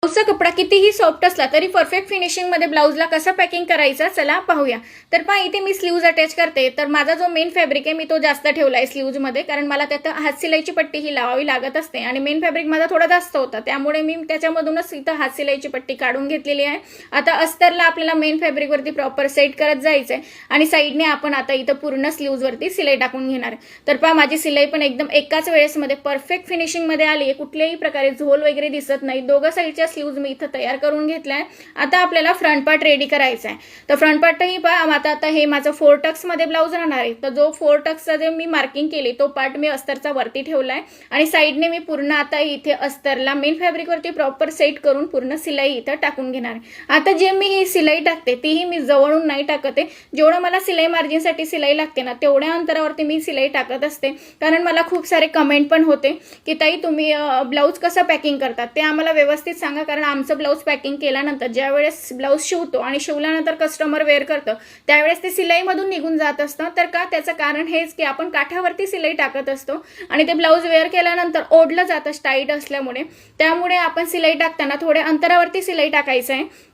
ब्लाऊजचा कपडा कितीही सॉफ्ट असला तरी परफेक्ट फिनिशिंगमध्ये ब्लाऊजला कसं पॅकिंग करायचं चला पाहूया। तर पहा इथे मी स्लीव्ज अटॅच करते। तर माझा जो मेन फॅब्रिक आहे मी तो जास्त ठेवला आहे स्लीव्जमध्ये, कारण मला त्यात हात सिलाईची पट्टी ही लावावी लागत असते आणि मेन फॅब्रिक माझा थोडा जास्त होता, त्यामुळे मी त्याच्यामधूनच इथं हात सिलाईची पट्टी काढून घेतलेली आहे। आता अस्तरला आपल्याला मेन फॅब्रिकवरती प्रॉपर सेट करत जायचं आहे आणि साईडने आपण आता इथं पूर्ण स्लीव्जवरती सिलाई टाकून घेणार आहे। तर पहा माझी सिलाई पण एकदम एकाच वेळेसमध्ये परफेक्ट फिनिशिंगमध्ये आली आहे, कुठल्याही प्रकारे झोल वगैरे दिसत नाही। दोघं साईडच्या स्लीव्ज मी इथं तयार करून घेतलाय। आता आपल्याला फ्रंट पार्ट रेडी करायचा आहे। तर फ्रंट पार्टही पहा आता हे माझं 4 टक्स मध्ये ब्लाऊज राहणार आहे। तर जो 4 टक्सचा जे मी मार्किंग केली तो पार्ट मी अस्तरचा वरती ठेवलाय आणि साईडने मी पूर्ण आता इथे अस्तरला मेन फॅब्रिकवरती प्रॉपर सेट करून पूर्ण सिलाई इथं टाकून घेणार आहे। आता जे मी ही सिलाई टाकते तीही मी जवळून नाही टाकत आहे, जेवढं मला सिलाई मार्जिनसाठी सिलाई लागते ना तेवढ्या अंतरावरती मी सिलाई टाकत असते, कारण मला खूप सारे कमेंट पण होते की ताई तुम्ही ब्लाऊज कसं पॅकिंग करतात ते आम्हाला व्यवस्थित सांगा, कारण आमचं ब्लाऊज पॅकिंग केल्यानंतर ज्यावेळेस ब्लाऊज शिवतो आणि शिवल्यानंतर कस्टमर वेअर करतं त्यावेळेस ते सिलाईमधून निघून जात असतं। तर का त्याचं कारण हेच की आपण काठावरती सिलाई टाकत असतो आणि ते ब्लाऊज वेअर केल्यानंतर ओढलं जातं टाईट असल्यामुळे, त्यामुळे आपण सिलाई टाकताना थोड्या अंतरावरती सिलाई टाकायचं आहे।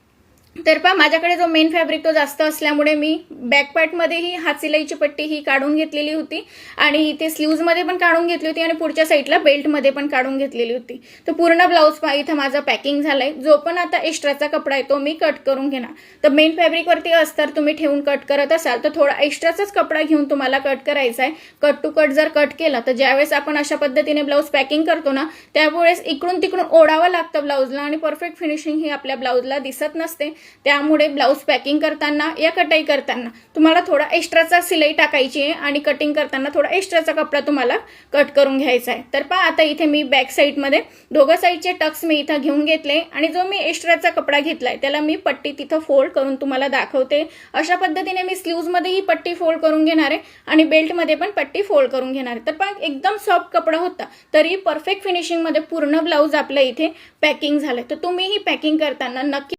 तर पहा माझ्याकडे जो मेन फॅब्रिक तो जास्त असल्यामुळे मी बॅक पार्टमध्येही हात सिलाईची पट्टी ही काढून घेतलेली होती आणि इथे स्लीव्जमध्ये पण काढून घेतली होती आणि पुढच्या साईडला बेल्टमध्ये पण काढून घेतलेली होती। तर पूर्ण ब्लाऊज पहा इथं माझा पॅकिंग झालाय। जो पण आता एक्स्ट्राचा कपडा आहे तो मी कट करून घेणार। तर मेन फॅब्रिकवरती अस्तर तुम्ही ठेवून कट करत असाल तर थोडा एक्स्ट्राचाच कपडा घेऊन तुम्हाला कट करायचा आहे। कट टू कट जर कट केला तर ज्यावेळेस आपण अशा पद्धतीने ब्लाऊज पॅकिंग करतो ना त्यावेळेस इकडून तिकडून ओढावं लागतं ब्लाऊजला आणि परफेक्ट फिनिशिंग ही आपल्या ब्लाऊजला दिसत नसते। त्यामुळे ब्लाऊज पॅकिंग करताना या कटाई करताना तुम्हाला थोडा एक्स्ट्राचा सिलाई टाकायची आहे आणि कटिंग करताना थोडा एक्स्ट्राचा कपडा तुम्हाला कट करून घ्यायचा आहे। तर पहा आता इथे मी बॅक साईडमध्ये दोघं साईडचे टक्स मी इथं घेऊन घेतले आणि जो मी एक्स्ट्राचा कपडा घेतलाय त्याला मी पट्टी तिथं फोल्ड करून तुम्हाला दाखवते। अशा पद्धतीने मी स्लीव्जमध्ये ही पट्टी फोल्ड करून घेणार आहे आणि बेल्टमध्ये पण पट्टी फोल्ड करून घेणार आहे। तर पहा एकदम सॉफ्ट कपडा होता तरी परफेक्ट फिनिशिंगमध्ये पूर्ण ब्लाऊज आपल्या इथे पॅकिंग झालंय। तर तुम्ही ही पॅकिंग करताना नक्की